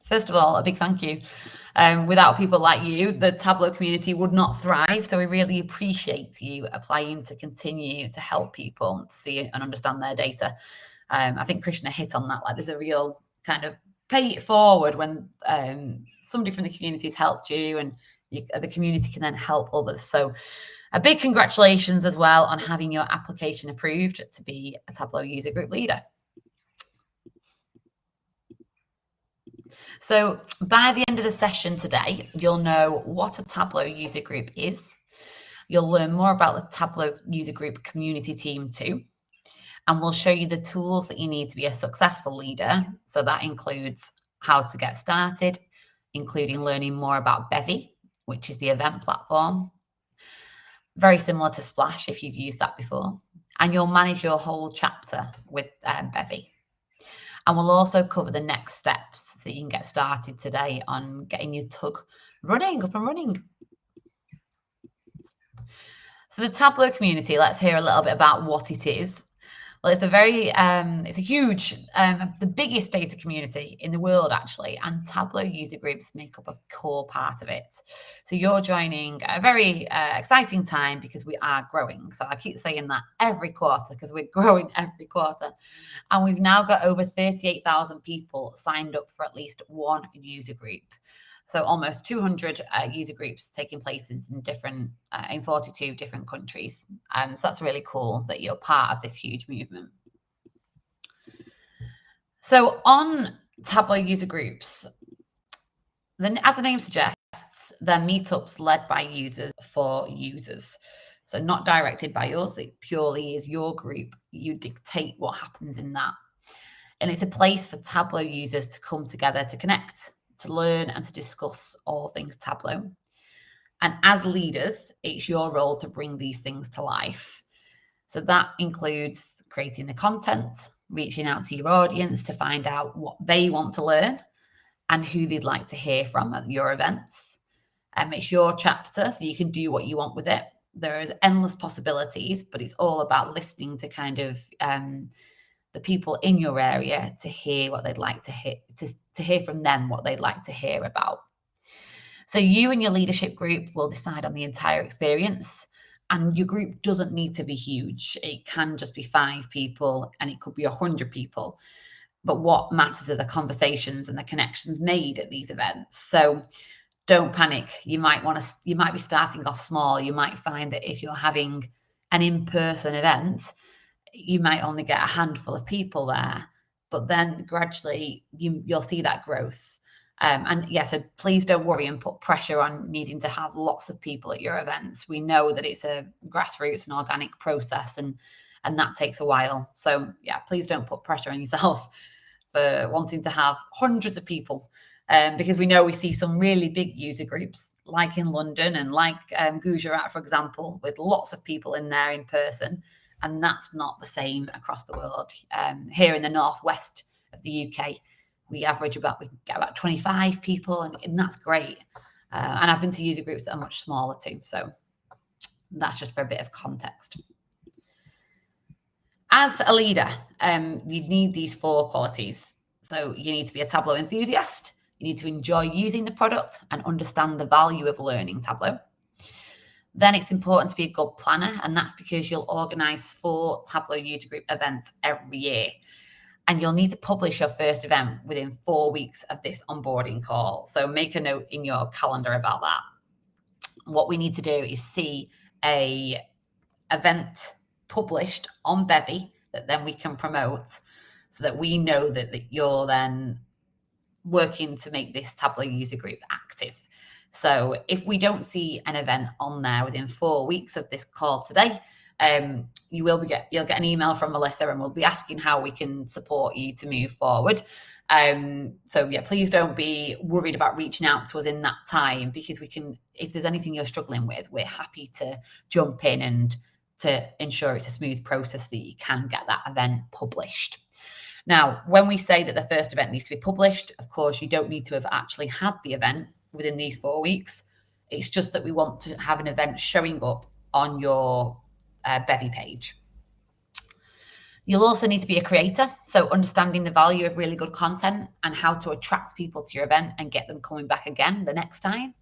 First of all, a big thank you. Without people like you, the Tableau community would not thrive. So we really appreciate you applying to continue to help people to see and understand their data. I think Krishna hit on that. Like, there's a real kind of pay it forward when somebody from the community has helped you, and the community can then help others. So a big congratulations as well on having your application approved to be a Tableau user group leader. So by the end of the session today, you'll know what a Tableau user group is. You'll learn more about the Tableau user group community team too. And we'll show you the tools that you need to be a successful leader. So that includes how to get started, including learning more about Bevy, which is the event platform. Very similar to Splash if you've used that before. And you'll manage your whole chapter with Bevy. And we'll also cover the next steps so you can get started today on getting your tug up and running. So the Tableau community, let's hear a little bit about what it is. Well, it's a huge, the biggest data community in the world, actually, and Tableau user groups make up a core part of it. So you're joining a very exciting time because we are growing. So I keep saying that every quarter because we're growing every quarter. And we've now got over 38,000 people signed up for at least one user group. So almost 200 user groups taking place in 42 different countries. So that's really cool that you're part of this huge movement. So on Tableau user groups, as the name suggests, they're meetups led by users for users. So not directed by us, it purely is your group. You dictate what happens in that. And it's a place for Tableau users to come together to connect, to learn, and to discuss all things Tableau. And as leaders, it's your role to bring these things to life. So that includes creating the content, reaching out to your audience to find out what they want to learn and who they'd like to hear from at your events. It's your chapter, so you can do what you want with it. There is endless possibilities, but it's all about listening to kind of the people in your area to hear what they'd like to hear, to hear from them what they'd like to hear about. So you and your leadership group will decide on the entire experience, and your group doesn't need to be huge. It can just be 5 people and it could be 100 people. But what matters are the conversations and the connections made at these events. So don't panic. You might be starting off small. You might find that if you're having an in-person event, you might only get a handful of people there, but then gradually you'll see that growth. And yeah, so please don't worry and put pressure on needing to have lots of people at your events. We know that it's a grassroots and organic process, and that takes a while. So yeah, please don't put pressure on yourself for wanting to have hundreds of people, because we know we see some really big user groups, like in London and like Gujarat, for example, with lots of people in there in person. And that's not the same across the world. Here in the northwest of the UK, we get about 25 people, and that's great. And I've been to user groups that are much smaller too. So that's just for a bit of context. As a leader, you need these 4 qualities. So you need to be a Tableau enthusiast. You need to enjoy using the product and understand the value of learning Tableau. Then it's important to be a good planner, and that's because you'll organise 4 Tableau user group events every year. And you'll need to publish your first event within 4 weeks of this onboarding call. So make a note in your calendar about that. What we need to do is see a event published on Bevy that then we can promote, so that we know that you're then working to make this Tableau user group active. So if we don't see an event on there within 4 weeks of this call today, you'll get an email from Melissa, and we'll be asking how we can support you to move forward. So yeah, please don't be worried about reaching out to us in that time, because if there's anything you're struggling with, we're happy to jump in and to ensure it's a smooth process that you can get that event published. Now, when we say that the first event needs to be published, of course, you don't need to have actually had the event within these 4 weeks. It's just that we want to have an event showing up on your Bevy page. You'll also need to be a creator, so understanding the value of really good content and how to attract people to your event and get them coming back again the next time.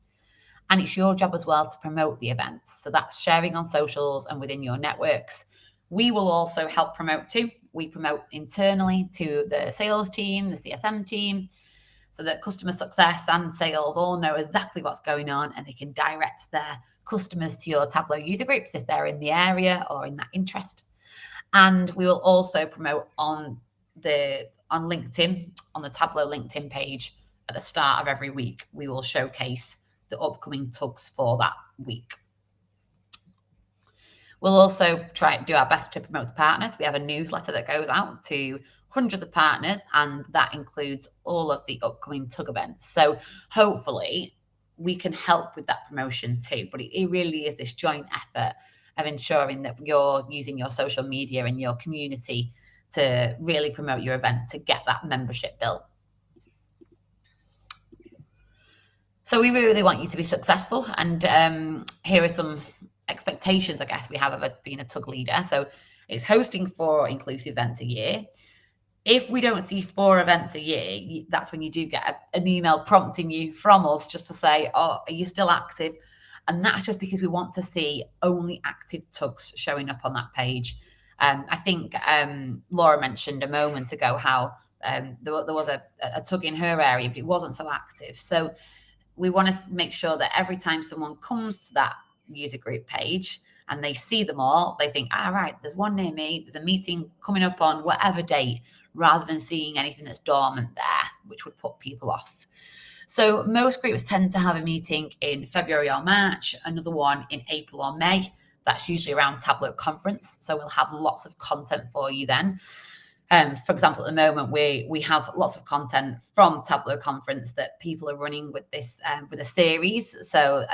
And it's your job as well to promote the events. So that's sharing on socials and within your networks. We will also help promote too. We promote internally to the sales team, the CSM team, so that customer success and sales all know exactly what's going on and they can direct their customers to your Tableau user groups if they're in the area or in that interest. And we will also promote on LinkedIn, on the Tableau LinkedIn page at the start of every week. We will showcase the upcoming tugs for that week. We'll also try to do our best to promote partners. We have a newsletter that goes out to hundreds of partners, and that includes all of the upcoming tug events. So hopefully we can help with that promotion too. But it really is this joint effort of ensuring that you're using your social media and your community to really promote your event to get that membership built. So we really want you to be successful. And here are some expectations, I guess, we have of being a tug leader. So it's hosting 4 inclusive events a year. If we don't see 4 events a year, that's when you do get an email prompting you from us just to say, oh, are you still active? And that's just because we want to see only active tugs showing up on that page. I think Laura mentioned a moment ago how there was a tug in her area, but it wasn't so active. So we want to make sure that every time someone comes to that user group page and they see them all, they think, right, there's one near me, there's a meeting coming up on whatever date, rather than seeing anything that's dormant there, which would put people off. So most groups tend to have a meeting in February or March, another one in April or May. That's usually around Tableau conference. So we'll have lots of content for you then. For example, at the moment, we have lots of content from Tableau conference that people are running with this with a series. So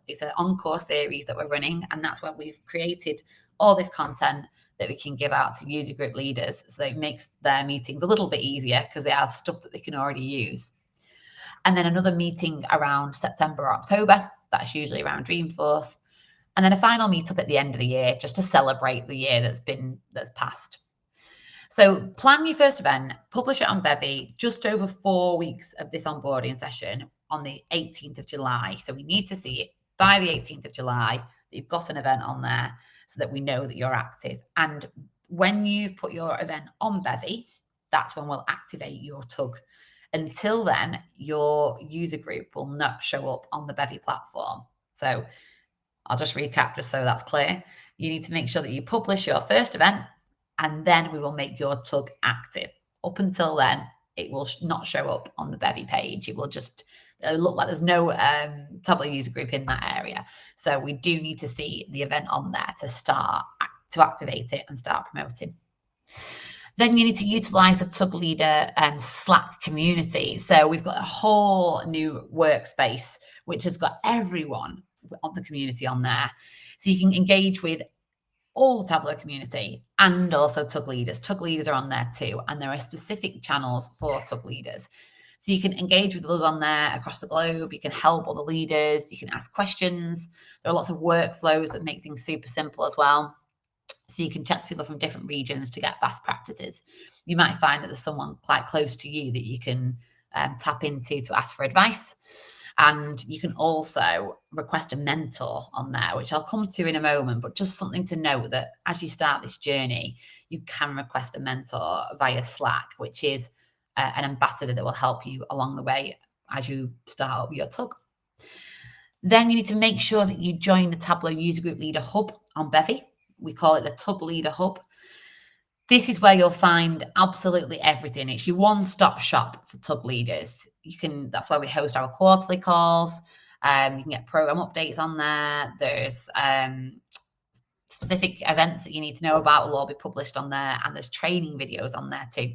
it's an encore series that we're running, and that's where we've created all this content that we can give out to user group leaders, so it makes their meetings a little bit easier because they have stuff that they can already use. And then another meeting around September or October. That's usually around Dreamforce. And then a final meetup at the end of the year, just to celebrate the year that's passed. So plan your first event, publish it on Bevy, just over 4 weeks of this onboarding session on the 18th of July. So we need to see it by the 18th of July that you've got an event on there so that we know that you're active. And when you've put your event on Bevy, that's when we'll activate your tug. Until then, your user group will not show up on the Bevy platform. So I'll just recap just so that's clear. You need to make sure that you publish your first event, and then we will make your tug active. Up until then, it will not show up on the Bevy page. It will just look like there's no Tableau user group in that area. So we do need to see the event on there to activate it and start promoting. Then you need to utilize the Tug Leader Slack community. So we've got a whole new workspace, which has got everyone on the community on there. So you can engage with all Tableau community and also Tug Leaders. Tug Leaders are on there too, and there are specific channels for Tug Leaders. So you can engage with us on there across the globe. You can help other leaders. You can ask questions. There are lots of workflows that make things super simple as well. So you can chat to people from different regions to get best practices. You might find that there's someone quite close to you that you can tap into to ask for advice. And you can also request a mentor on there, which I'll come to in a moment, but just something to note that as you start this journey, you can request a mentor via Slack, which is an ambassador that will help you along the way as you start up your tug. Then you need to make sure that you join the Tableau User Group Leader Hub on Bevy. We call it the Tug Leader Hub. This is where you'll find absolutely everything. It's your one-stop shop for tug leaders. That's where we host our quarterly calls. You can get program updates on there. There's specific events that you need to know about will all be published on there, and there's training videos on there too.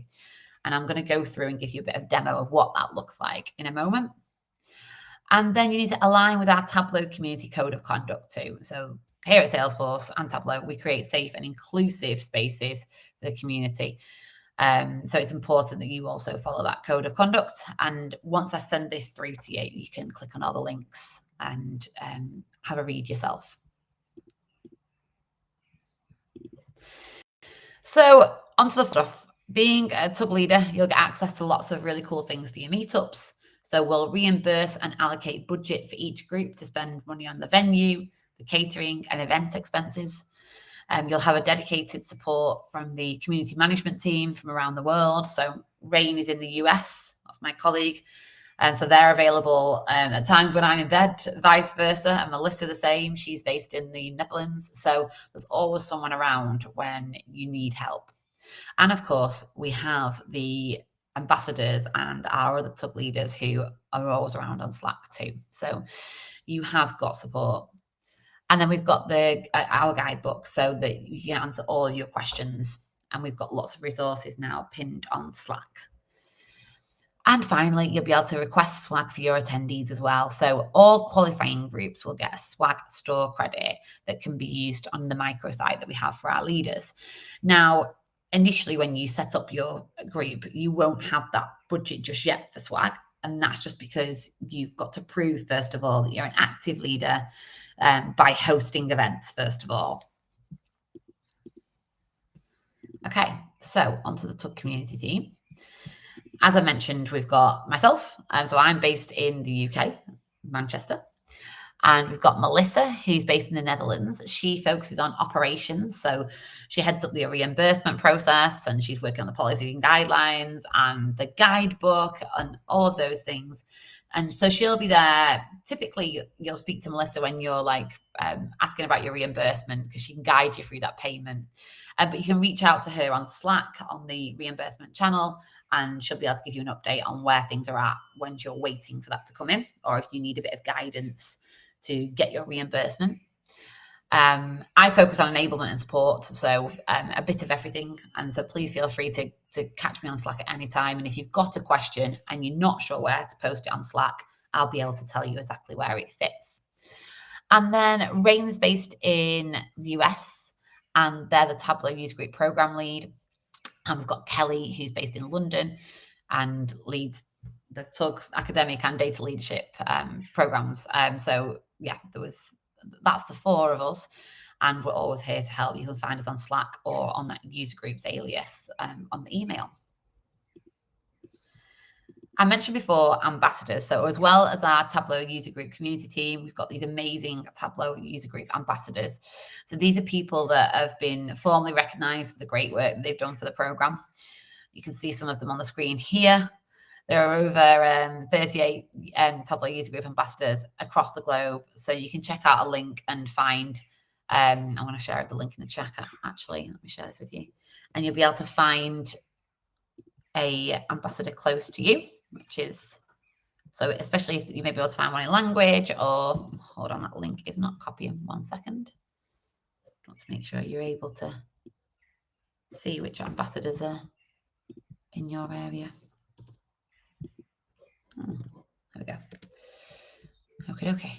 And I'm going to go through and give you a bit of demo of what that looks like in a moment. And then you need to align with our Tableau Community Code of Conduct too. So here at Salesforce and Tableau, we create safe and inclusive spaces for the community. So it's important that you also follow that code of conduct. And once I send this through to you, you can click on all the links and have a read yourself. So onto the stuff. Being a TUG leader, you'll get access to lots of really cool things for your meetups. So we'll reimburse and allocate budget for each group to spend money on the venue, the catering and event expenses. You'll have a dedicated support from the community management team from around the world. So Rain is in the US, that's my colleague. So they're available at times when I'm in bed, vice versa. And Melissa the same, she's based in the Netherlands. So there's always someone around when you need help. And of course, we have the ambassadors and our other TUG leaders who are always around on Slack too. So you have got support. And then we've got the our guidebook so that you can answer all of your questions. And we've got lots of resources now pinned on Slack. And finally, you'll be able to request swag for your attendees as well. So all qualifying groups will get a swag store credit that can be used on the microsite that we have for our leaders. Now, initially, when you set up your group, you won't have that budget just yet for swag. And that's just because you've got to prove, first of all, that you're an active leader by hosting events, first of all. Okay, so onto the TUG community team. As I mentioned, we've got myself. So I'm based in the UK, Manchester. And we've got Melissa, who's based in the Netherlands. She focuses on operations. So she heads up the reimbursement process and she's working on the policy and guidelines and the guidebook and all of those things. And so she'll be there. Typically, you'll speak to Melissa when you're like asking about your reimbursement because she can guide you through that payment. But you can reach out to her on Slack on the reimbursement channel and she'll be able to give you an update on where things are at when you're waiting for that to come in or if you need a bit of guidance to get your reimbursement. I focus on enablement and support, so a bit of everything. And so please feel free to catch me on Slack at any time. And if you've got a question and you're not sure where to post it on Slack, I'll be able to tell you exactly where it fits. And then Rain's based in the US, and they're the Tableau User Group Program Lead. And we've got Kelly, who's based in London and leads the TUG academic and data leadership programs. So yeah, that's the four of us, and we're always here to help. You can find us on Slack or on that user groups alias on the email. I mentioned before ambassadors. So as well as our Tableau user group community team, we've got these amazing Tableau user group ambassadors. So these are people that have been formally recognized for the great work that they've done for the program. You can see some of them on the screen here. There are over 38 Tableau user group ambassadors across the globe. So you can check out a link and find, I'm going to share the link in the chat actually. Let me share this with you. And you'll be able to find a ambassador close to you, which is, so especially if you may be able to find one in language or, hold on, that link is not copying, 1 second. I want to make sure you're able to see which ambassadors are in your area. Oh, there we go. Okay.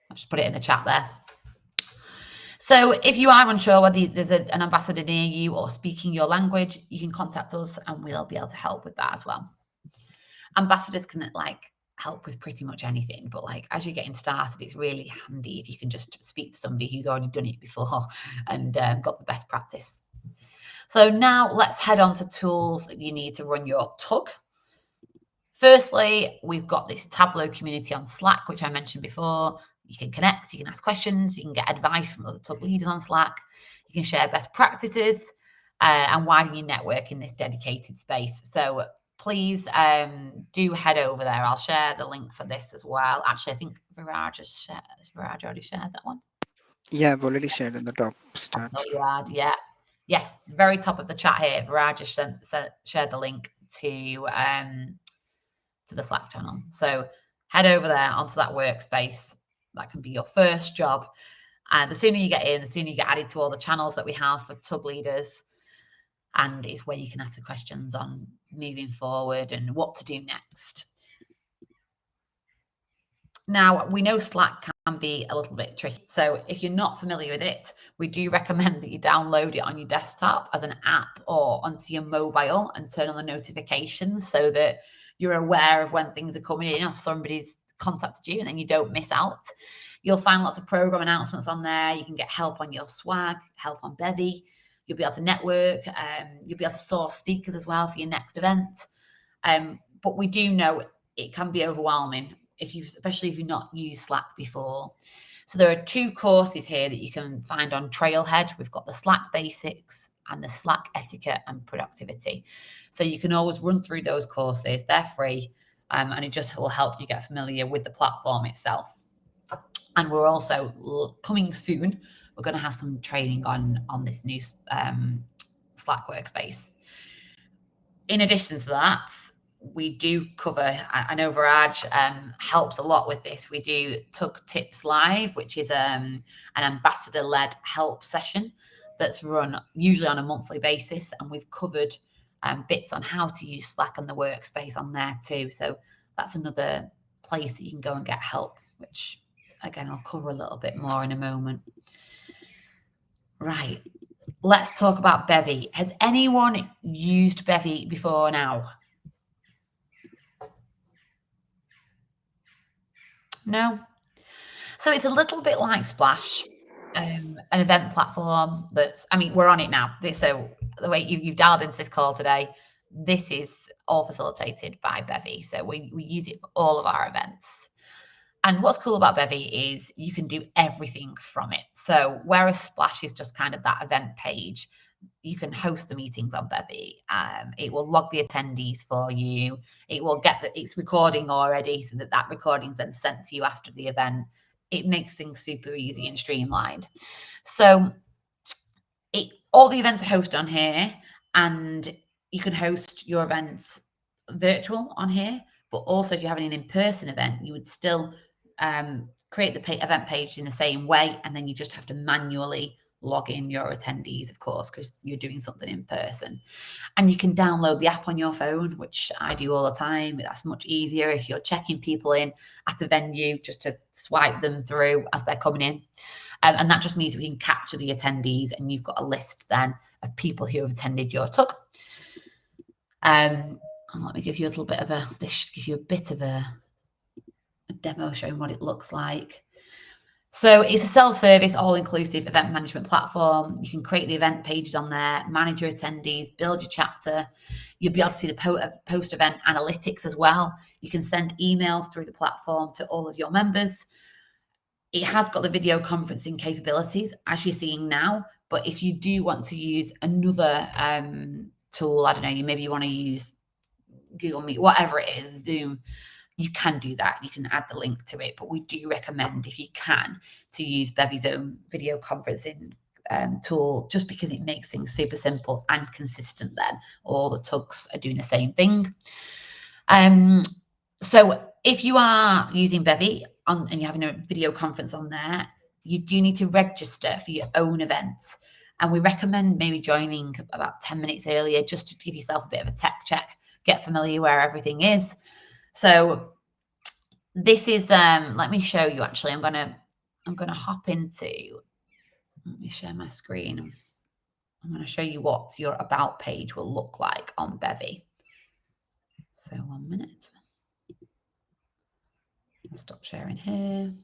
I'll just put it in the chat there. So if you are unsure whether there's an ambassador near you or speaking your language, you can contact us and we'll be able to help with that as well. Ambassadors can help with pretty much anything, but as you're getting started, it's really handy if you can just speak to somebody who's already done it before and got the best practice. So now let's head on to tools that you need to run your TUG. Firstly, we've got this Tableau community on Slack, which I mentioned before. You can connect, you can ask questions, you can get advice from other TUG leaders on Slack. You can share best practices and widen your network in this dedicated space. So please do head over there. I'll share the link for this as well. Actually, I think Viraj already shared that one? Yeah, I've already shared in the top start. Oh, you had, yeah. Yes, very top of the chat here. Viraj just shared the link to the Slack channel. So head over there onto that workspace. That can be your first job. And the sooner you get in, the sooner you get added to all the channels that we have for TUG leaders. And it's where you can ask the questions on moving forward and what to do next. Now, we know Slack can be a little bit tricky. So if you're not familiar with it, we do recommend that you download it on your desktop as an app or onto your mobile and turn on the notifications so that you're aware of when things are coming in, if somebody's contacted you, and then you don't miss out. You'll find lots of program announcements on there. You can get help on your swag, help on Bevy. You'll be able to network. You'll be able to source speakers as well for your next event. But we do know it can be overwhelming especially if you've not used Slack before. So there are 2 courses here that you can find on Trailhead. We've got the Slack Basics and the Slack Etiquette and Productivity. So you can always run through those courses. They're free, and it just will help you get familiar with the platform itself. And we're also coming soon. We're going to have some training on this new Slack workspace. In addition to that, we do cover, I know Viraj helps a lot with this. We do Tug Tips Live, which is an ambassador-led help session that's run usually on a monthly basis. And we've covered bits on how to use Slack and the workspace on there too. So that's another place that you can go and get help, which again, I'll cover a little bit more in a moment. Right. Let's talk about Bevy. Has anyone used Bevy before now? No? So it's a little bit like Splash, an event platform we're on it now. So the way you've dialed into this call today, this is all facilitated by Bevy. So we use it for all of our events. And what's cool about Bevy is you can do everything from it. So whereas Splash is just kind of that event page, you can host the meetings on Bevy. It will log the attendees for you. It will get it's recording already, so that recording's then sent to you after the event. It makes things super easy and streamlined. So all the events are hosted on here, and you can host your events virtual on here. But also, if you're having an in-person event, you would still create the event page in the same way, and then you just have to manually log in your attendees, of course, because you're doing something in person. And you can download the app on your phone, which I do all the time. That's much easier if you're checking people in at a venue, just to swipe them through as they're coming in. And that just means we can capture the attendees, and you've got a list then of people who have attended your talk. And let me give you a little bit of this should give you a bit of a demo showing what it looks like. So it's a self-service, all-inclusive event management platform. You can create the event pages on there, manage your attendees, build your chapter. You'll be able to see the post-event analytics as well. You can send emails through the platform to all of your members. It has got the video conferencing capabilities, as you're seeing now. But if you do want to use another tool, I don't know, maybe you want to use Google Meet, whatever it is, Zoom, you can do that. You can add the link to it, but we do recommend, if you can, to use Bevy's own video conferencing tool, just because it makes things super simple and consistent. Then all the tugs are doing the same thing. So if you are using Bevy and you're having a video conference on there, you do need to register for your own events. And we recommend maybe joining about 10 minutes earlier, just to give yourself a bit of a tech check, get familiar where everything is. So this is, let me show you actually. I'm gonna hop into, let me share my screen. I'm gonna show you what your about page will look like on Bevy. So 1 minute. I'll stop sharing here.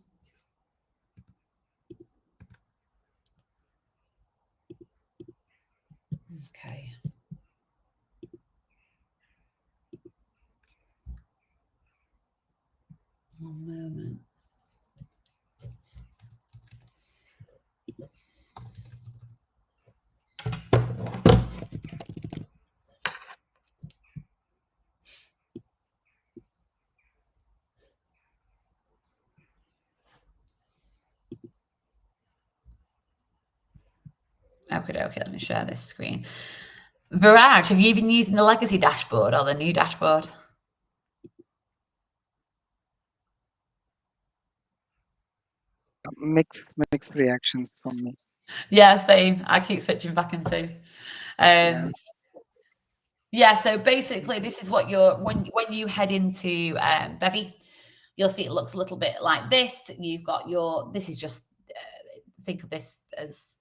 Okay. One moment. Okay, let me share this screen. Viraj, have you been using the legacy dashboard or the new dashboard? Mixed reactions from me. Yeah, same. I keep switching back into. Yeah, so basically this is what when you head into Bevy, you'll see it looks a little bit like this. You've got this is just, think of this as,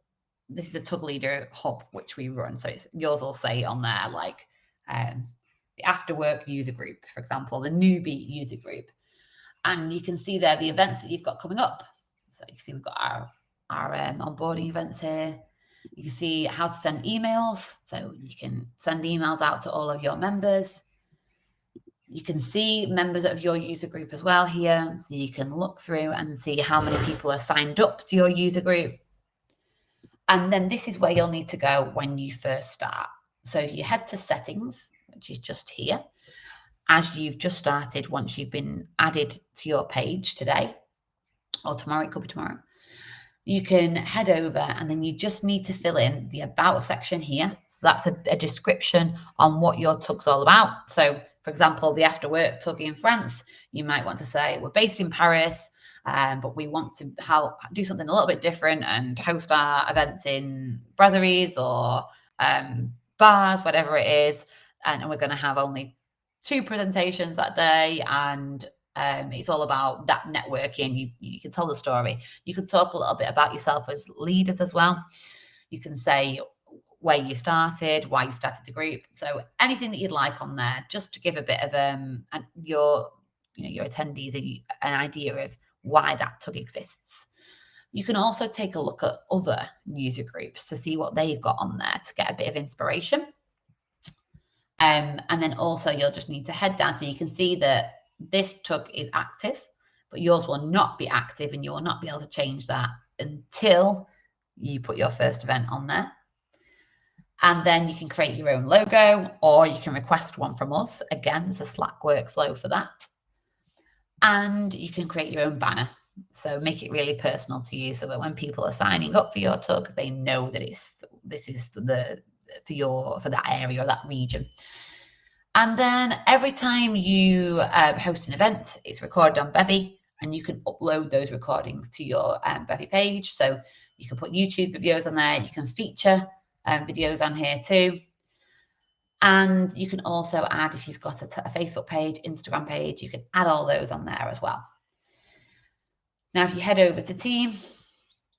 this is a Tug Leader hub, which we run. So yours will say on there, like the after work user group, for example, the newbie user group. And you can see there the events that you've got coming up. So you can see we've got our onboarding events here. You can see how to send emails. So you can send emails out to all of your members. You can see members of your user group as well here. So you can look through and see how many people are signed up to your user group. And then this is where you'll need to go when you first start. So if you head to settings, which is just here, as you've just started, once you've been added to your page today or tomorrow, it could be tomorrow, you can head over and then you just need to fill in the about section here. So that's a description on what your tug's all about. So for example, the after work tug in France, you might want to say, we're based in Paris, but we want to do something a little bit different and host our events in brasseries or bars, whatever it is. And we're going to have only 2 presentations that day, and it's all about that networking. You can tell the story. You can talk a little bit about yourself as leaders as well. You can say where you started, why you started the group. So anything that you'd like on there, just to give a bit of your attendees an idea of why that tug exists. You can also take a look at other user groups to see what they've got on there to get a bit of inspiration. And then also you'll just need to head down so you can see that this tug is active, but yours will not be active and you will not be able to change that until you put your first event on there. And then you can create your own logo or you can request one from us. Again, there's a Slack workflow for that. And you can create your own banner. So make it really personal to you so that when people are signing up for your tug, they know that this is for that area or that region. And then every time you host an event, it's recorded on Bevy, and you can upload those recordings to your Bevy page. So you can put YouTube videos on there. You can feature videos on here too. And you can also add, if you've got a Facebook page, Instagram page, you can add all those on there as well. Now, if you head over to team,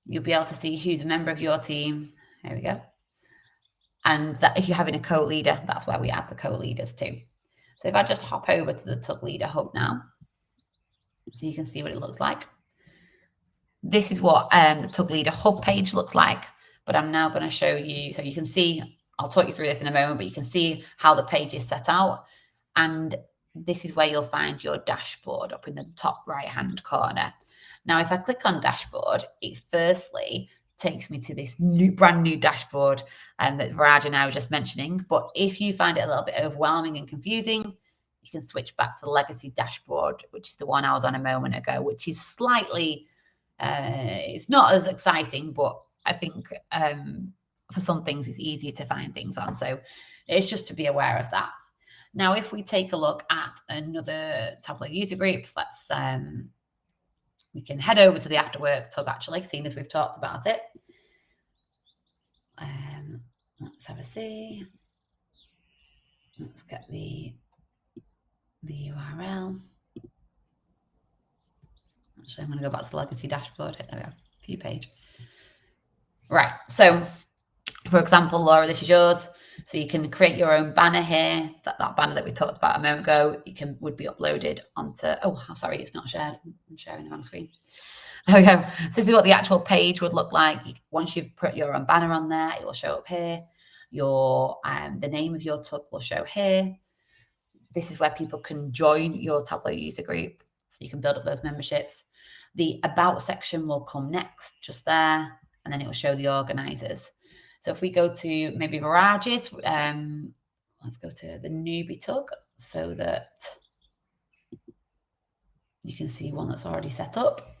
you'll be able to see who's a member of your team. There we go. And that if you're having a co-leader, that's where we add the co-leaders too. So if I just hop over to the Tug Leader Hub now, so you can see what it looks like. This is what the Tug Leader Hub page looks like, but I'm now going to show you, so you can see, I'll talk you through this in a moment, but you can see how the page is set out. And this is where you'll find your dashboard up in the top right-hand corner. Now, if I click on dashboard, it firstly takes me to this brand new dashboard that Viraj and I were just mentioning. But if you find it a little bit overwhelming and confusing, you can switch back to the legacy dashboard, which is the one I was on a moment ago, which is slightly, it's not as exciting, but I think for some things it's easier to find things on. So it's just to be aware of that. Now, if we take a look at another Tableau user group, we can head over to the after work tug, actually, seeing as we've talked about it. Let's have a see. Let's get the URL. Actually, I'm going to go back to the legacy dashboard. There we go, view page. Right, so for example, Laura, this is yours. So you can create your own banner here. That banner that we talked about a moment ago, would be uploaded onto, sorry, it's not shared. I'm sharing the wrong screen. There we go. So this is what the actual page would look like. Once you've put your own banner on there, it will show up here. The name of your tug will show here. This is where people can join your Tableau user group. So you can build up those memberships. The about section will come next, just there, and then it will show the organizers. So if we go to maybe Viraj's, let's go to the newbie tug so that you can see one that's already set up.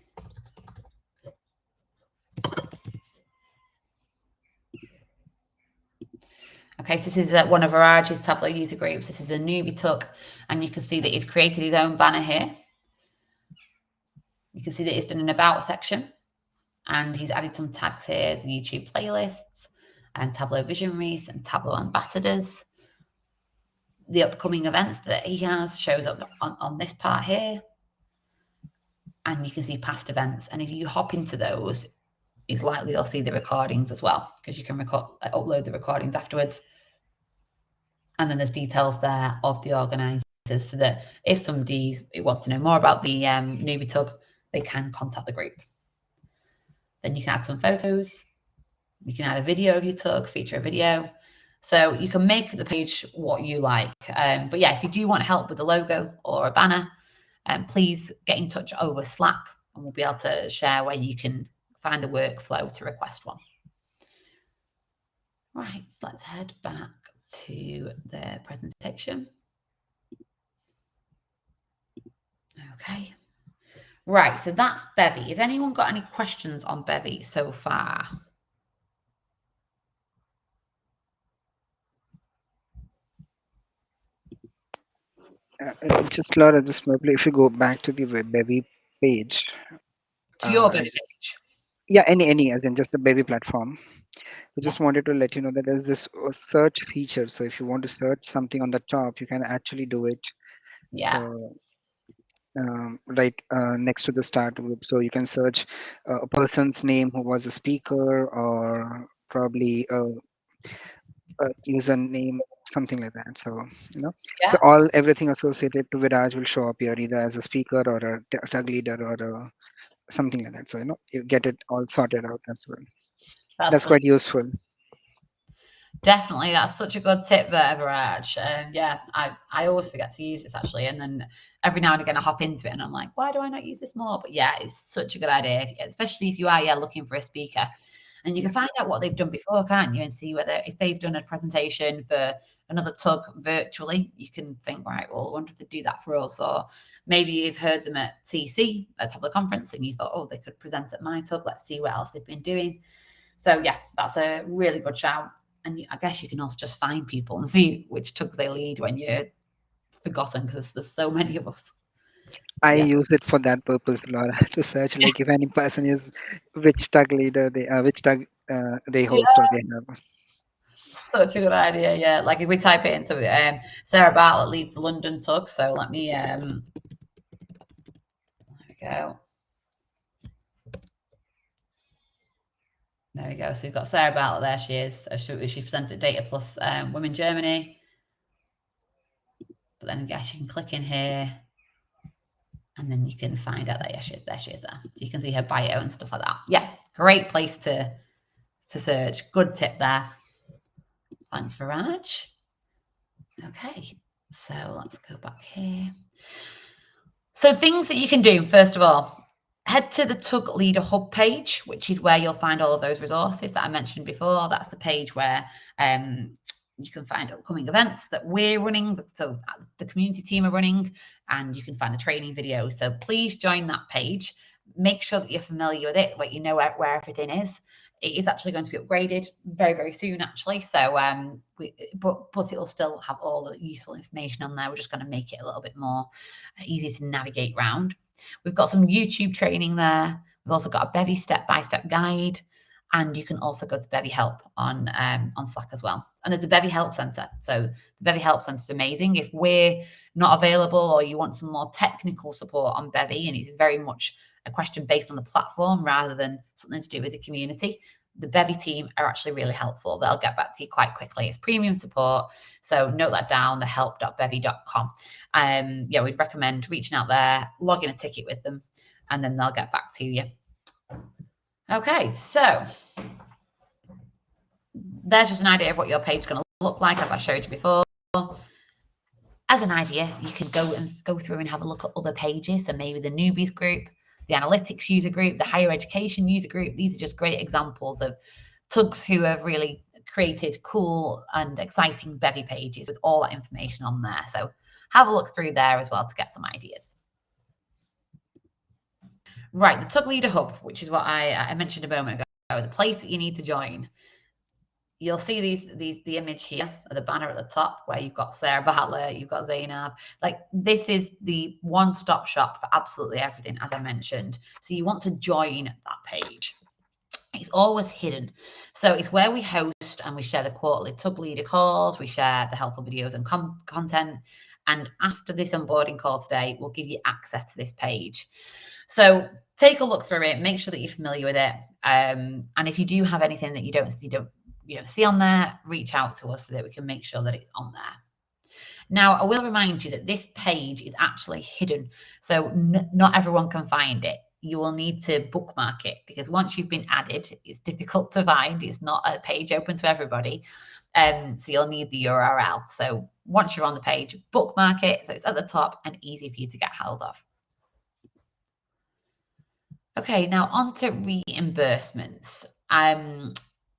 Okay, so this is one of Viraj's Tableau user groups. This is a newbie tug, and you can see that he's created his own banner here. You can see that he's done an about section, and he's added some tags here, the YouTube playlists, and Tableau visionaries and Tableau ambassadors. The upcoming events that he has shows up on this part here. And you can see past events. And if you hop into those, it's likely you'll see the recordings as well, because you can upload the recordings afterwards. And then there's details there of the organisers, so that if somebody wants to know more about the newbie tug, they can contact the group. Then you can add some photos. You can add a video of your tug, feature a video. So you can make the page what you like. But yeah, if you do want help with a logo or a banner, please get in touch over Slack and we'll be able to share where you can find the workflow to request one. Right, so let's head back to the presentation. Okay. Right, so that's Bevy. Has anyone got any questions on Bevy so far? Just Laura, just maybe if you go back to the Bevy page, To your I Bevy just, page? yeah, any as in just the Bevy platform. I just Yeah. wanted to let you know that there's this search feature. So if you want to search something on the top, you can actually do it. Yeah. So right next to the start group, so you can search a person's name who was a speaker, or probably a username, something like that. So so Yeah. everything associated to Viraj will show up here, either as a speaker or a tag leader or something like that. So you get it all sorted out as well. That's That's brilliant. quite useful. Definitely, that's such a good tip there, Viraj. Yeah, I always forget to use this actually, and then every now and again I hop into it and I'm like, why do I not use this more? But yeah, it's such a good idea, especially if you are looking for a speaker, and you can Yes. find out what they've done before, can't you? And see whether if they've done a presentation for another tug virtually, you can think, right, well, I wonder if they do that for us, or maybe you've heard them at TC, at top of the conference, and you thought, oh, they could present at my tug. Let's see what else they've been doing. So yeah, that's a really good shout. And I guess you can also just find people and see which tugs they lead when you're forgotten, because there's so many of us. I Yeah. use it for that purpose, Laura, to search like if any person is which tag leader which tag they host or Yeah, they have. such a good idea. Yeah. Like if we type it into Sarah Bartlett leads the London tug. So let me there we go. There we go. So we've got Sarah Bartlett there. She is. She presented Data Plus Women Germany. But then I guess you can click in here and then you can find out that she is there. So you can see her bio and stuff like that. Yeah, great place to search. Good tip there. Thanks, Viraj. Okay, so let's go back here. So things that you can do, first of all, head to the Tug Leader Hub page, which is where you'll find all of those resources that I mentioned before. That's the page where you can find upcoming events that we're running, so the community team are running, and you can find the training videos. So please join that page. Make sure that you're familiar with it, where you know where everything is. It is actually going to be upgraded very, very soon, actually. So, but it'll still have all the useful information on there. We're just going to make it a little bit more easy to navigate around. We've got some YouTube training there. We've also got a Bevy step-by-step guide, and you can also go to Bevy Help on Slack as well. And there's a Bevy Help Center. So the Bevy Help Center is amazing. If we're not available or you want some more technical support on Bevy, and it's very much a question based on the platform rather than something to do with the community, the Bevy team are actually really helpful. They'll get back to you quite quickly. It's premium support. So note that down, the help.bevy.com. Yeah, we'd recommend reaching out there, logging a ticket with them, and then they'll get back to you. Okay, so there's just an idea of what your page is going to look like, as I showed you before. As an idea, you can go through and have a look at other pages. So maybe the newbies group, the analytics user group, the higher education user group. These are just great examples of tugs who have really created cool and exciting Bevy pages with all that information on there. So have a look through there as well to get some ideas. Right, the Tug Leader Hub, which is what I mentioned a moment ago, the place that you need to join. You'll see the image here, the banner at the top, where you've got Sarah Bartlett, you've got Zainab. Like, this is the one-stop shop for absolutely everything, as I mentioned. So you want to join that page. It's always hidden. So it's where we host and we share the quarterly Tug Leader calls, we share the helpful videos and content. And after this onboarding call today, we'll give you access to this page. So take a look through it, make sure that you're familiar with it. And if you do have anything that you don't see on there, reach out to us so that we can make sure that it's on there. Now, I will remind you that this page is actually hidden, so not everyone can find it. you will need to bookmark it, because once you've been added, it's difficult to find. It's not a page open to everybody. So you'll need the URL. So once you're on the page, bookmark it so it's at the top and easy for you to get hold of. Okay, now on to reimbursements.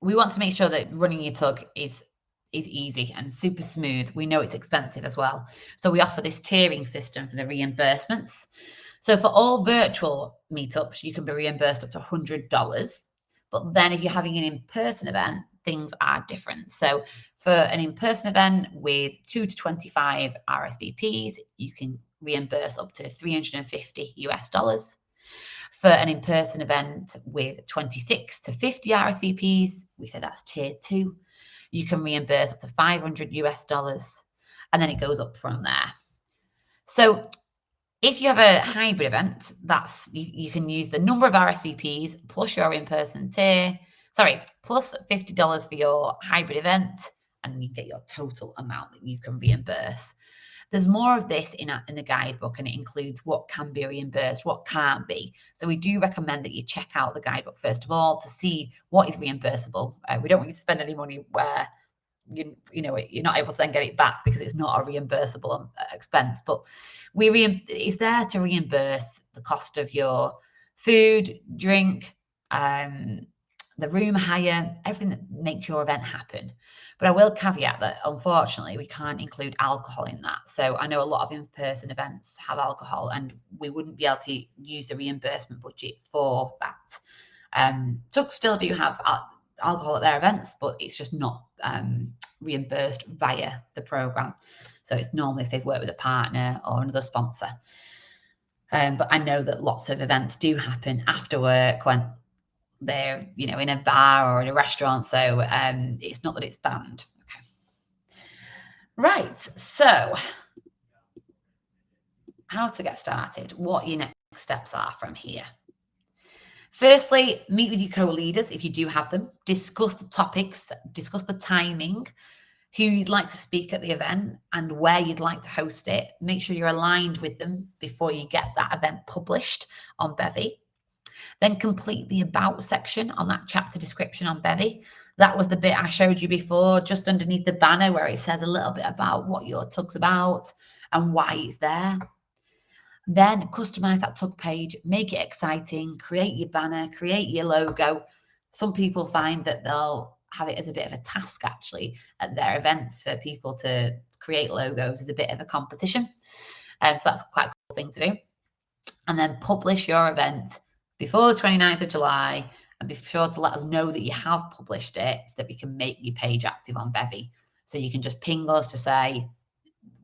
We want to make sure that running your tug is easy and super smooth. We know it's expensive as well. So we offer this tiering system for the reimbursements. So for all virtual meetups, you can be reimbursed up to $100. But then if you're having an in-person event, things are different. So for an in-person event with 2 to 25 RSVPs, you can reimburse up to $350. For an in-person event with 26 to 50 RSVPs, we say that's tier 2, you can reimburse up to $500, and then it goes up from there. So if you have a hybrid event, that's you can use the number of RSVPs plus your in-person tier, plus $50 for your hybrid event, and you get your total amount that you can reimburse. There's more of this in the guidebook, and it includes what can be reimbursed, what can't be. So we do recommend that you check out the guidebook first of all to see what is reimbursable. We don't want you to spend any money where you're not able to then get it back because it's not a reimbursable expense. But it's there to reimburse the cost of your food, drink, the room hire, everything that makes your event happen. But I will caveat that, unfortunately, we can't include alcohol in that. So I know a lot of in-person events have alcohol, and we wouldn't be able to use the reimbursement budget for that. Tugs still do have alcohol at their events, but it's just not reimbursed via the program. So it's normally if they've worked with a partner or another sponsor. But I know that lots of events do happen after work when they're, in a bar or in a restaurant. So it's not that it's banned. Okay. Right. So how to get started, what your next steps are from here. Firstly, meet with your co-leaders if you do have them. Discuss the topics, discuss the timing, who you'd like to speak at the event, and where you'd like to host it. Make sure you're aligned with them before you get that event published on Bevy. Then complete the about section on that chapter description on Bevy. That was the bit I showed you before, just underneath the banner where it says a little bit about what your tug's about and why it's there. Then customize that tug page, make it exciting, create your banner, create your logo. Some people find that they'll have it as a bit of a task actually at their events for people to create logos as a bit of a competition. So that's quite a cool thing to do. And then publish your event before the 29th of July, and be sure to let us know that you have published it so that we can make your page active on Bevy. So you can just ping us to say,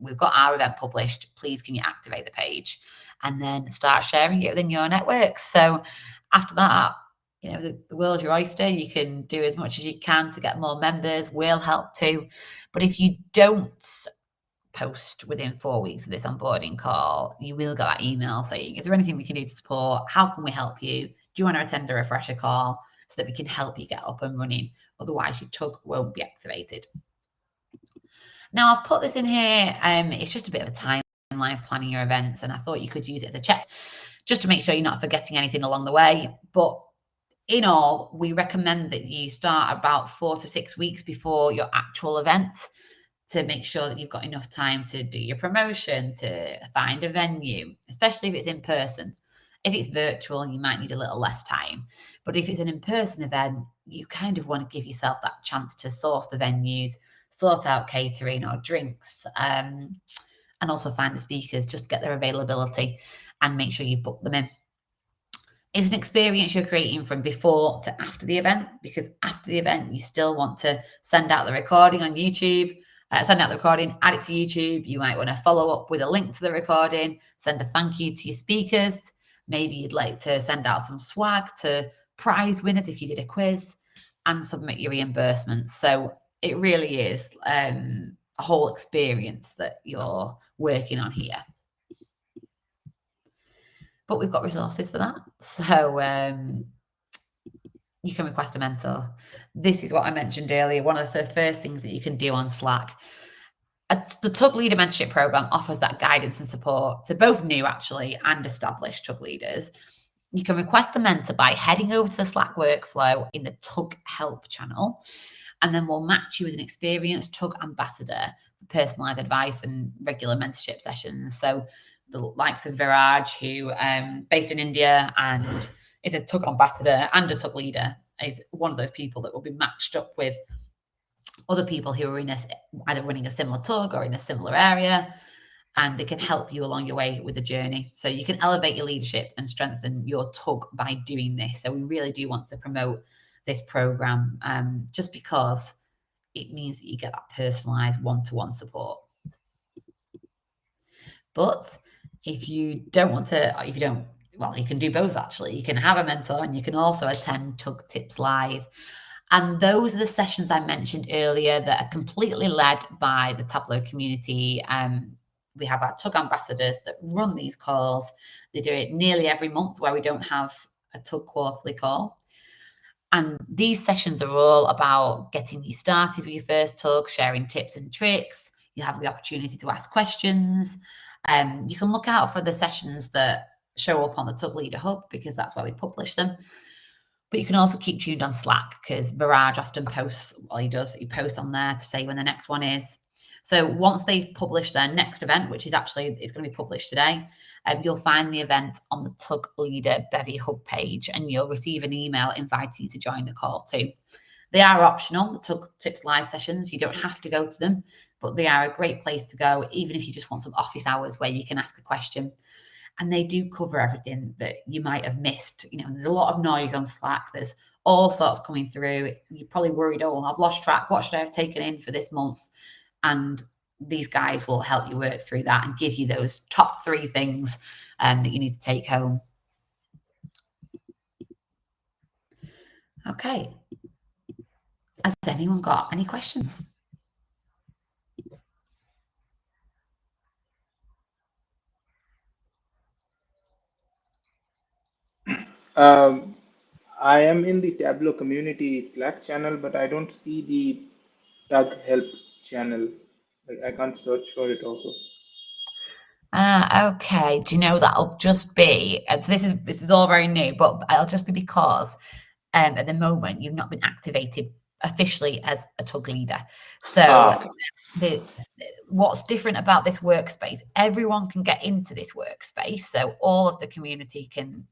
we've got our event published, please can you activate the page, and then start sharing it within your network. So after that, the world's your oyster. You can do as much as you can to get more members. We'll help too. But if you don't post within 4 weeks of this onboarding call, you will get that email saying, is there anything we can do to support? How can we help you? Do you want to attend a refresher call so that we can help you get up and running? Otherwise, your tug won't be activated. Now, I've put this in here. It's just a bit of a timeline of planning your events, and I thought you could use it as a check just to make sure you're not forgetting anything along the way. But in all, we recommend that you start about 4 to 6 weeks before your actual event to make sure that you've got enough time to do your promotion, to find a venue, especially if it's in person. If it's virtual, you might need a little less time. But if it's an in-person event, you kind of want to give yourself that chance to source the venues, sort out catering or drinks, and also find the speakers, just get their availability and make sure you book them in. It's an experience you're creating from before to after the event, because after the event, you still want to send out the recording on YouTube, add it to YouTube. You might want to follow up with a link to the recording, send a thank you to your speakers. Maybe you'd like to send out some swag to prize winners if you did a quiz, and submit your reimbursements. So it really is a whole experience that you're working on here. But we've got resources for that. So you can request a mentor. This is what I mentioned earlier. One of the first things that you can do on Slack. The Tug Leader Mentorship Program offers that guidance and support to both new, actually, and established tug leaders. You can request a mentor by heading over to the Slack workflow in the Tug Help channel, and then we'll match you with an experienced Tug ambassador for personalized advice and regular mentorship sessions. So the likes of Viraj, who based in India and is a Tug ambassador and a Tug leader, is one of those people that will be matched up with other people who are in either running a similar Tug or in a similar area, and they can help you along your way with the journey. So you can elevate your leadership and strengthen your Tug by doing this. So we really do want to promote this program, just because it means that you get that personalized one-to-one support. But if you don't want to, well, you can do both actually. You can have a mentor and you can also attend Tug Tips Live. And those are the sessions I mentioned earlier that are completely led by the Tableau community. We have our Tug ambassadors that run these calls. They do it nearly every month where we don't have a Tug quarterly call. And these sessions are all about getting you started with your first Tug, sharing tips and tricks. You have the opportunity to ask questions. You can look out for the sessions that show up on the Tug Leader Hub, because that's where we publish them. But you can also keep tuned on Slack, because Viraj often posts, well, he posts on there to say when the next one is. So once they've published their next event, which is going to be published today, you'll find the event on the Tug Leader Bevy Hub page, and you'll receive an email inviting you to join the call too. They are optional, the Tug Tips Live sessions. You don't have to go to them, but they are a great place to go, even if you just want some office hours where you can ask a question. And they do cover everything that you might have missed. There's a lot of noise on Slack. There's all sorts coming through. You're probably worried, oh, I've lost track. What should I have taken in for this month? And these guys will help you work through that and give you those top 3 things that you need to take home. Okay. Has anyone got any questions? I am in the Tableau community Slack channel, but I don't see the Tug Help channel. Like, I can't search for it also. Okay. Do you know that'll just be, this is all very new, but it'll just be because at the moment you've not been activated officially as a Tug leader. So what's different about this workspace, everyone can get into this workspace, so all of the community can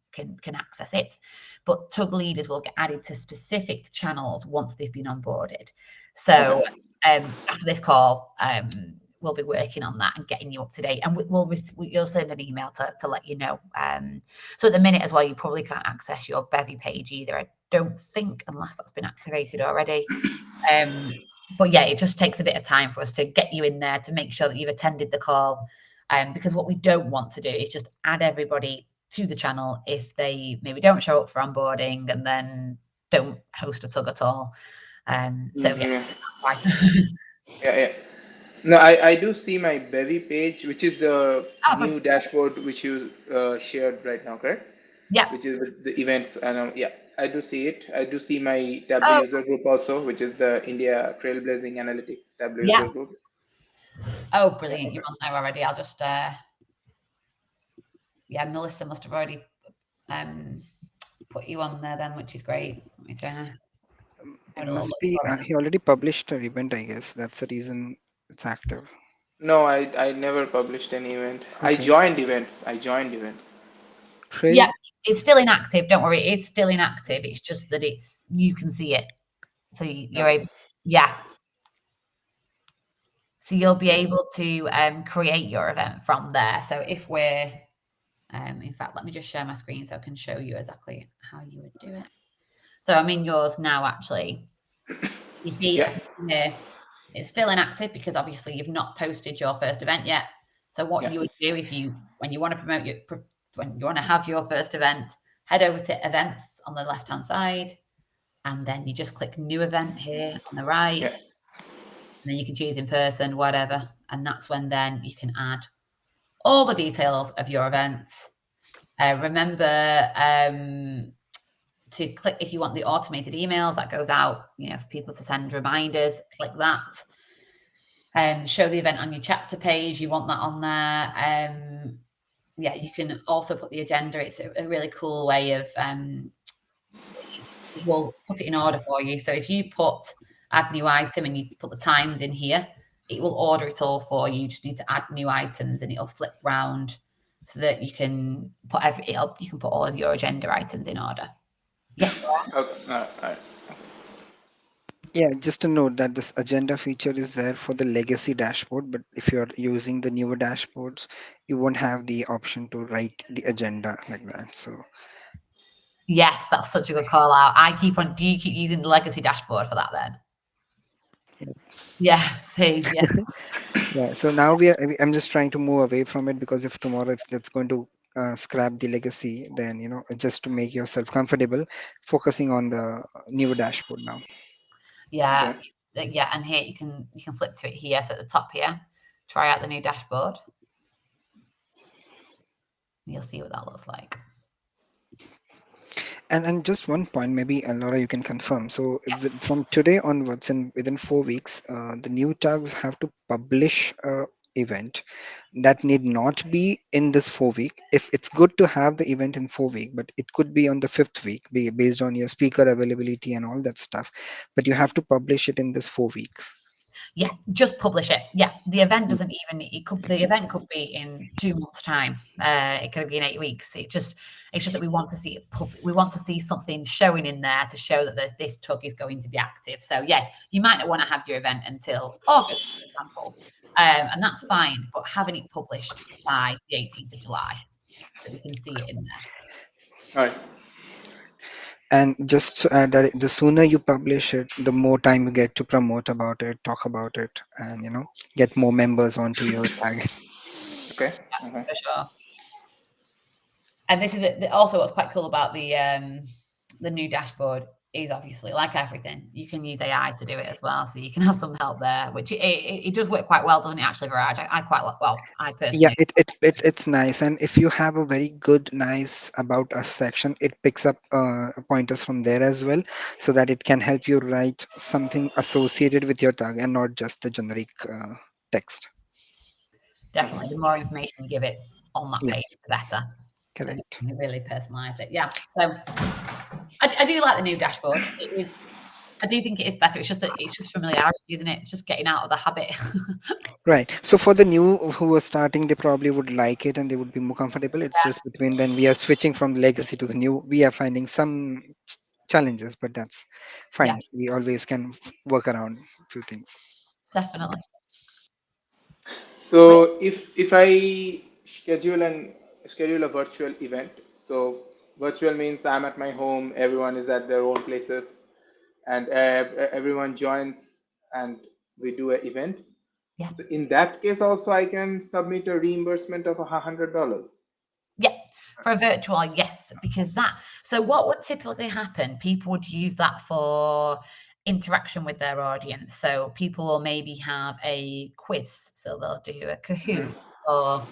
access it, but Tug leaders will get added to specific channels once they've been onboarded. So after this call, we'll be working on that and getting you up to date, and you'll send an email to let you know. So at the minute as well, you probably can't access your Bevy page either, I don't think, unless that's been activated already. But yeah, it just takes a bit of time for us to get you in there to make sure that you've attended the call, because what we don't want to do is just add everybody to the channel if they maybe don't show up for onboarding and then don't host a Tug at all. So yeah, why. Yeah. No, I do see my Bevy page, which is the Good. new dashboard which you shared right now, correct? Yeah. Which is the events, and yeah, I do see it. I do see my Tableau user group also, which is the India Trailblazing Analytics Tableau user group. Oh, brilliant! You're on there already. I'll just Melissa must have already put you on there then, which is great. It must be he already published an event, I guess. That's the reason it's active. No, I never published any event. Okay. I joined events. Yeah, it's still inactive. Don't worry, it's still inactive. It's just that you can see it, so you're able. So you'll be able to create your event from there. So if we're, in fact, let me just share my screen so I can show you exactly how you would do it. So I'm in yours now, actually. You see, I can see here, it's still inactive because obviously you've not posted your first event yet. So what you would do when you want to promote when you want to have your first event, head over to events on the left-hand side, and then you just click new event here on the right. And then you can choose in person, whatever. And that's when then you can add all the details of your event. Remember to click, if you want the automated emails that goes out, for people to send reminders, click that. Show the event on your chapter page. You want that on there. yeah, you can also put the agenda. It's a really cool way of it will put it in order for you. So if you put add new item and you put the times in here, it will order it all for you. You just need to add new items and it'll flip round so that you can put you can put all of your agenda items in order. Yes, Okay. All right. Yeah, just to note that this agenda feature is there for the legacy dashboard, but if you're using the newer dashboards, you won't have the option to write the agenda like that. So yes, that's such a good call out. Do you keep using the legacy dashboard for that then? yeah. Yeah, same. Yeah. Yeah, so now I'm just trying to move away from it, because if tomorrow if that's going to scrap the legacy, then just to make yourself comfortable, focusing on the newer dashboard now. Yeah. Okay. Yeah. And here you can flip to it here. So at the top here, try out the new dashboard. You'll see what that looks like. And just one point, maybe Laura, you can confirm. So from today onwards, and within 4 weeks, the new tags have to publish a event that need not be in this 4 week. If it's good to have the event in 4 week, but it could be on the fifth week, based on your speaker availability and all that stuff. But you have to publish it in this 4 weeks. Yeah, just publish it. Yeah, the event Mm. doesn't even. The event could be in 2 months' time. It could be in 8 weeks. It's just that we want to see it. We want to see something showing in there to show that this tug is going to be active. So yeah, you might not want to have your event until August, for example, and that's fine. But having it published by the 18th of July, so we can see it in there. All right. And just to add that the sooner you publish it, the more time you get to promote about it, talk about it, and get more members onto your tag. Okay. Yeah, Okay. for sure. And this is also what's quite cool about the new dashboard is obviously, like everything, you can use AI to do it as well. So you can have some help there, which it does work quite well, doesn't it? Actually, Viraj, I quite like. Well, I Yeah, personally, it's nice, and if you have a very good, nice about us section, it picks up pointers from there as well, so that it can help you write something associated with your tag and not just the generic text. definitely, the more information you give it on that Yeah, page, the better. And correct. you really personalize it. Yeah. So I do like the new dashboard. It is. I do think it is better. It's just familiarity, isn't it? It's just getting out of the habit. Right. So for the new who are starting, they probably would like it and they would be more comfortable. It's just between then we are switching from the legacy to the new. We are finding some challenges, but that's Yeah, fine. We always can work around a few things. definitely. So if I schedule a virtual event, so virtual means I'm at my home, everyone is at their own places, and everyone joins, and we do an event. Yeah. So in that case, also I can submit a reimbursement of $100. Yeah, for a virtual, yes, because so what would typically happen, people would use that for interaction with their audience. So people will maybe have a quiz, so they'll do a Kahoot or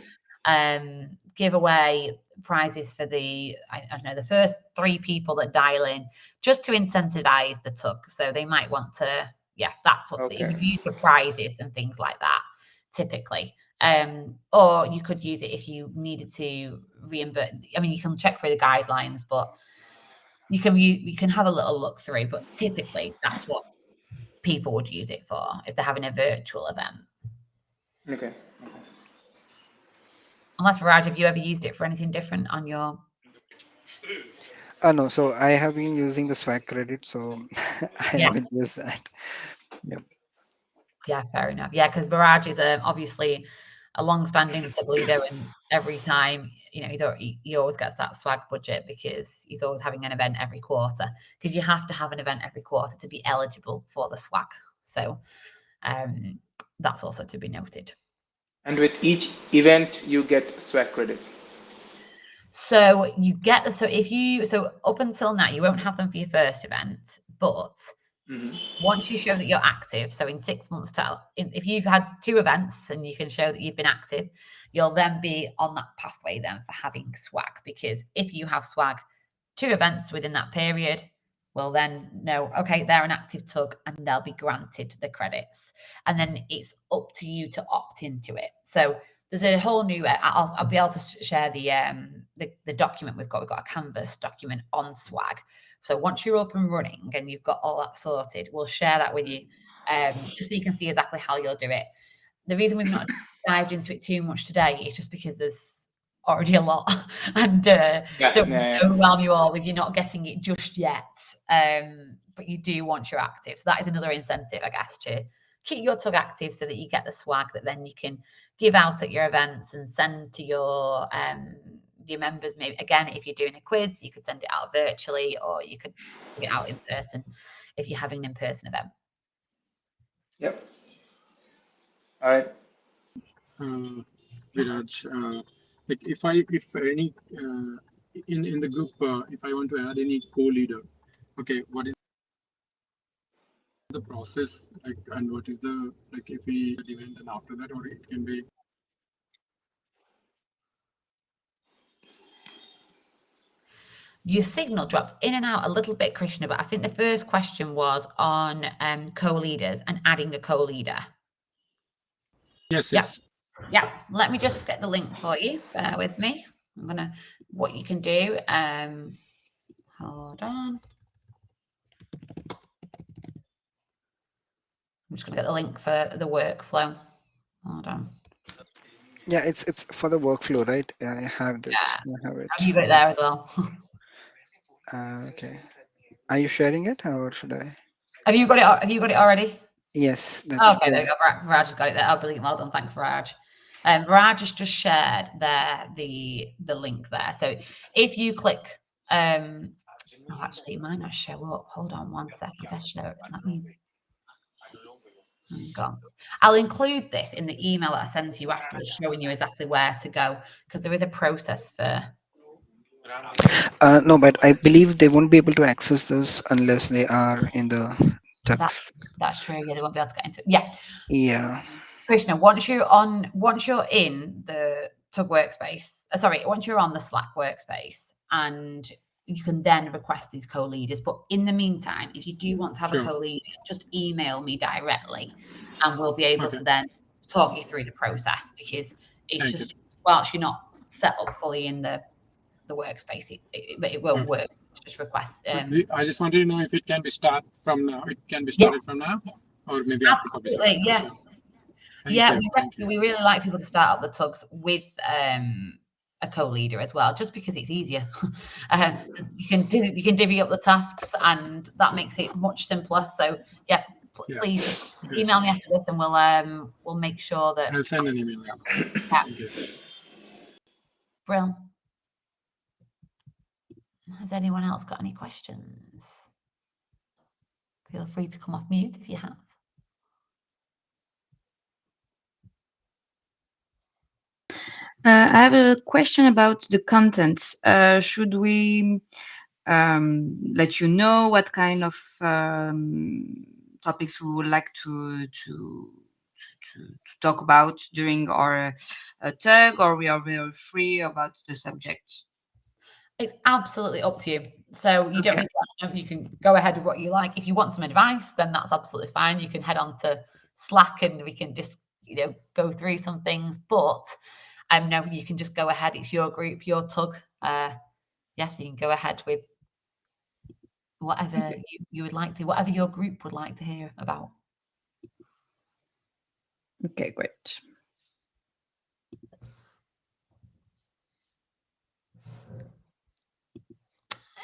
give away prizes for I don't know, the first 3 people that dial in, just to incentivize the tug. So they might want to, yeah, that's what it Okay. would be used for prizes and things like that, typically. Or you could use it if you needed to reimburse. I mean, you can check through the guidelines, but you can have a little look through. But typically, that's what people would use it for if they're having a virtual event. Okay. Unless, Viraj, have you ever used it for anything different on your? No, so I have been using the swag credit, so I Yeah, haven't used that. Yep. yeah, fair enough. Yeah, because Viraj is obviously a long-standing tug leader, and every time he always gets that swag budget because he's always having an event every quarter. Because you have to have an event every quarter to be eligible for the swag. So that's also to be noted. And with each event, you get swag credits. So you get so up until now you won't have them for your first event, but once you show that you're active, so in 6 months time, if you've had 2 events and you can show that you've been active, you'll then be on that pathway then for having swag. Because if you have swag 2 events within that period, we'll then know, okay, they're an active tug and they'll be granted the credits. And then it's up to you to opt into it. So there's a whole new. I'll be able to share the document we've got. We've got a Canvas document on swag. So once you're up and running and you've got all that sorted, we'll share that with you, just so you can see exactly how you'll do it. The reason we've not dived into it too much today is just because there's already a lot, and don't overwhelm you all with you not getting it just yet. But you do want your active, so that is another incentive, I guess, to keep your tug active so that you get the swag that then you can give out at your events and send to your members. Maybe again, if you're doing a quiz, you could send it out virtually, or you could bring it out in person if you're having an in-person event. Yep. All right. Viraj, like if any in the group, if I want to add any co-leader, okay, what is the process like, and what is the like if we event and after that, or it can be. Your signal dropped in and out a little bit, Krishna, but I think the first question was on co-leaders and adding a co-leader. Yes. Yes. Yeah, let me just get the link for you. Bear with me. What you can do. Hold on. I'm just gonna get the link for the workflow. Hold on. Yeah, it's for the workflow, right? I have that. Yeah. I have it. Have you got it there as well? Okay. Are you sharing it, or should I? Have you got it? Have you got it already? Yes. That's okay. There you go. Viraj has got it there. Oh, brilliant. Well done. Thanks, Viraj. Viraj has just shared the link there. So if you click, actually, it might not show up. Hold on one second. Let's show it. Let me. I'll include this in the email that I send to you afterwards, showing you exactly where to go, because there is a process for. No, but I believe they won't be able to access this unless they are in the tugs. That's true. Yeah, they won't be able to get into it. Yeah. Yeah. Krishna, once you're in the Tug workspace, once you're on the Slack workspace, and you can then request these co-leaders. But in the meantime, if you do want to have a co-leader, just email me directly, and we'll be able to then talk you through the process, because it's whilst you're not set up fully in the workspace, it won't work. Just request. I just wanted to know if it can be started from now. It can be started from now, or maybe absolutely, yeah. We really like people to start up the tugs with a co-leader as well, just because it's easier. You can divvy up the tasks, and that makes it much simpler. So please just email me after this, and we'll make sure that. I'll send an email. Brilliant. Has anyone else got any questions? Feel free to come off mute if you have. I have a question about the content. Should we let you know what kind of topics we would like to talk about during our tug, or we are very free about the subject? It's absolutely up to you. So you don't need to. You can go ahead with what you like. If you want some advice, then that's absolutely fine. You can head on to Slack, and we can just go through some things. But no, you can just go ahead. It's your group, your tug. Yes, you can go ahead with whatever you would like to, whatever your group would like to hear about. Okay, great.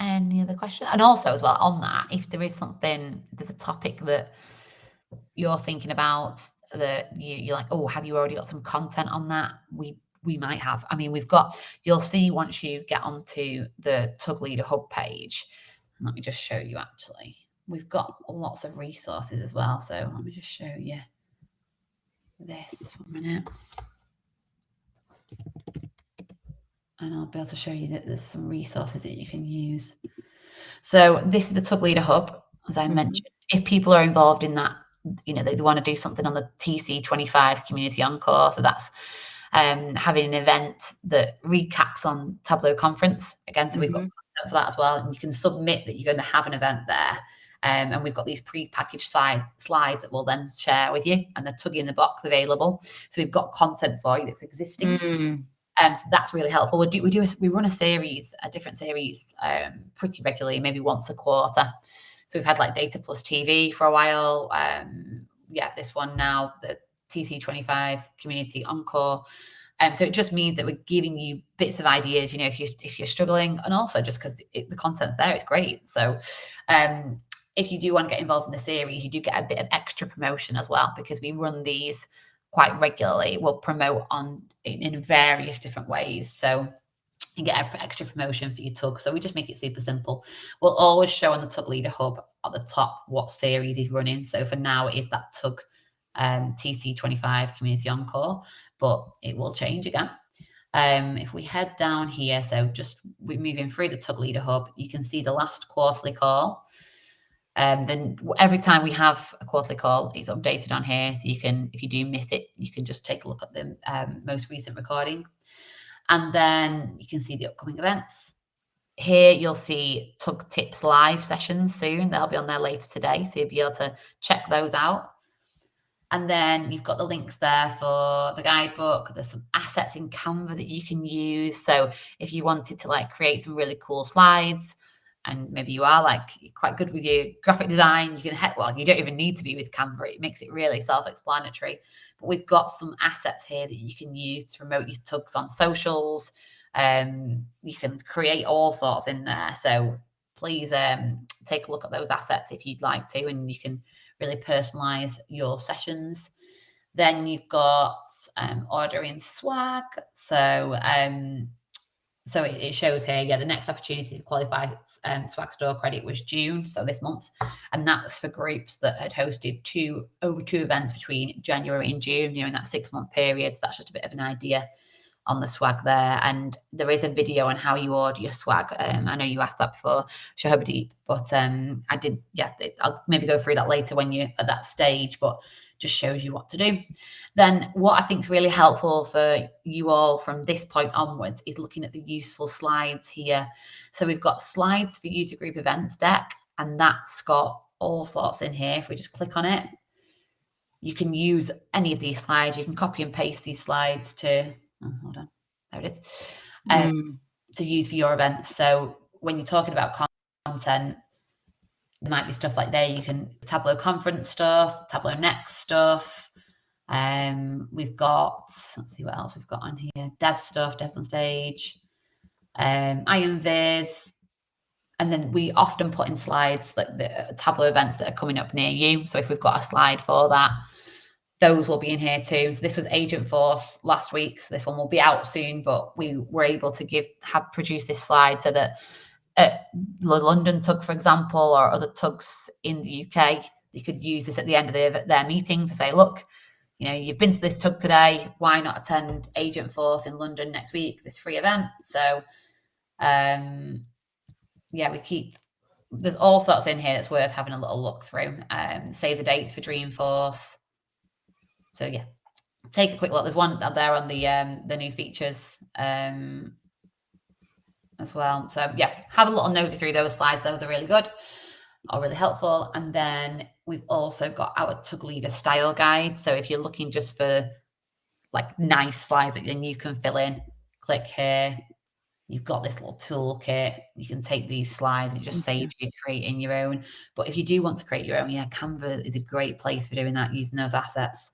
Any other question? And also as well on that, if there is something, there's a topic that you're thinking about that you're like, oh, have you already got some content on that? We might have. I mean, you'll see once you get onto the Tug Leader Hub page. Let me just show you, actually. We've got lots of resources as well. So let me just show you this 1 minute. And I'll be able to show you that there's some resources that you can use. So this is the Tug Leader Hub, as I mentioned. If people are involved in that, they want to do something on the TC25 Community Encore. So that's having an event that recaps on Tableau Conference. Again, so we've got content for that as well. And you can submit that you're going to have an event there. And we've got these pre-packaged slides that we'll then share with you, and they're tug in the box available. So we've got content for you that's existing. So that's really helpful. We run a different series pretty regularly, maybe once a quarter. So we've had like Data Plus TV for a while. This one now, the TC25 Community Encore. So it just means that we're giving you bits of ideas, if you're struggling, and also just because the content's there, it's great. So if you do want to get involved in the series, you do get a bit of extra promotion as well, because we run these quite regularly. We'll promote in various different ways. So you get extra promotion for your tug. So we just make it super simple. We'll always show on the Tug Leader Hub at the top what series he's running. So for now, it is that Tug TC25 Community Encore, but it will change again. If we head down here, so just we're moving through the Tug Leader Hub, you can see the last quarterly call. Then every time we have a quarterly call, it's updated on here. So you can, if you do miss it, you can just take a look at the most recent recording. And then you can see the upcoming events. Here you'll see Tug Tips live sessions soon. They'll be on there later today, so you'll be able to check those out. And then you've got the links there for the guidebook. There's some assets in Canva that you can use. So if you wanted to like create some really cool slides, and maybe you are like quite good with your graphic design, you don't even need to be with Canva. It makes it really self-explanatory. But we've got some assets here that you can use to promote your tugs on socials. You can create all sorts in there. So please take a look at those assets if you'd like to, and you can really personalize your sessions. Then you've got ordering swag. So it shows here, the next opportunity to qualify swag store credit was June, so this month. And that was for groups that had hosted over two events between January and June, in that 6-month period. So that's just a bit of an idea on the swag there. And there is a video on how you order your swag. I know you asked that before, Shahabdeep, but I did, I'll maybe go through that later when you're at that stage, but just shows you what to do. Then what I think is really helpful for you all from this point onwards is looking at the useful slides here. So we've got slides for user group events deck, and that's got all sorts in here. If we just click on it, you can use any of these slides. You can copy and paste these slides to, hold on, there it is, to use for your events. So when you're talking about content, there might be stuff like there. You can Tableau conference stuff, Tableau Next stuff. We've got, let's see what else we've got on here. Dev stuff, devs on stage, IronViz. And then we often put in slides like the Tableau events that are coming up near you. So if we've got a slide for that, those will be in here too. So this was Agent Force last week. So this one will be out soon, but we were able to produce this slide so that at the London Tug, for example, or other tugs in the UK, you could use this at the end of their meeting to say, look, you've been to this tug today. Why not attend Agent Force in London next week, this free event? So, there's all sorts in here that's worth having a little look through. Save the dates for Dreamforce. So take a quick look. There's one there on the new features as well. So have a little nosy through those slides. Those are really good or really helpful. And then we've also got our Tug Leader style guide. So if you're looking just for like nice slides that then you can fill in, click here. You've got this little toolkit. You can take these slides and just save you creating your own. But if you do want to create your own, Canva is a great place for doing that, using those assets.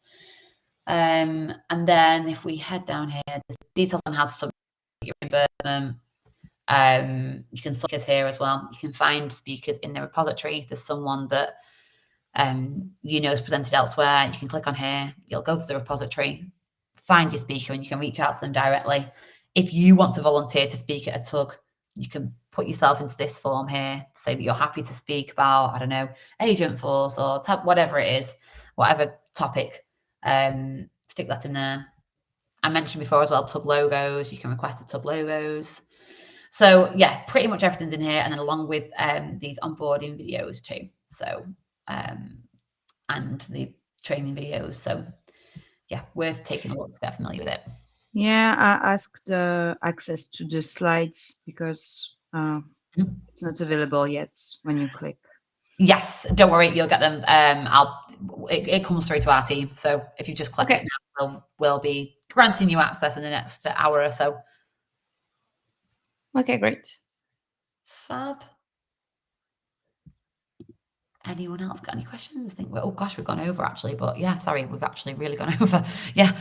And then if we head down here, there's details on how to submit your reimbursement. You can speakers here as well. You can find speakers in the repository. If there's someone that is presented elsewhere, you can click on here. You'll go to the repository, find your speaker, and you can reach out to them directly. If you want to volunteer to speak at a tug, you can put yourself into this form here, say that you're happy to speak about, I don't know, Agent Force or whatever it is, whatever topic, stick that in there. I mentioned before as well, tug logos. You can request the tug logos. So pretty much everything's in here, and then along with these onboarding videos too. So and the training videos. So worth taking a look to get familiar with it. I asked access to the slides because it's not available yet when you click. Yes, don't worry, you'll get them. It comes through to our team. So if you just click it now, we'll be granting you access in the next hour or so. Okay, great. Fab. Anyone else got any questions? I think oh gosh, we've gone over actually, but yeah, sorry, we've actually really gone over. Yeah.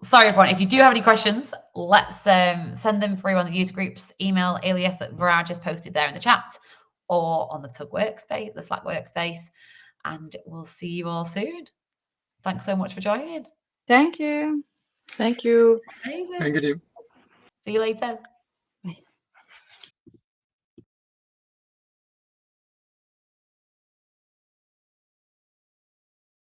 Sorry everyone. If you do have any questions, let's send them through on the user groups email alias that Viraj just posted there in the chat, or on the Tug workspace, the Slack workspace, and we'll see you all soon. Thanks so much for joining. Thank you. Thank you. Amazing. Thank you, team. See you later.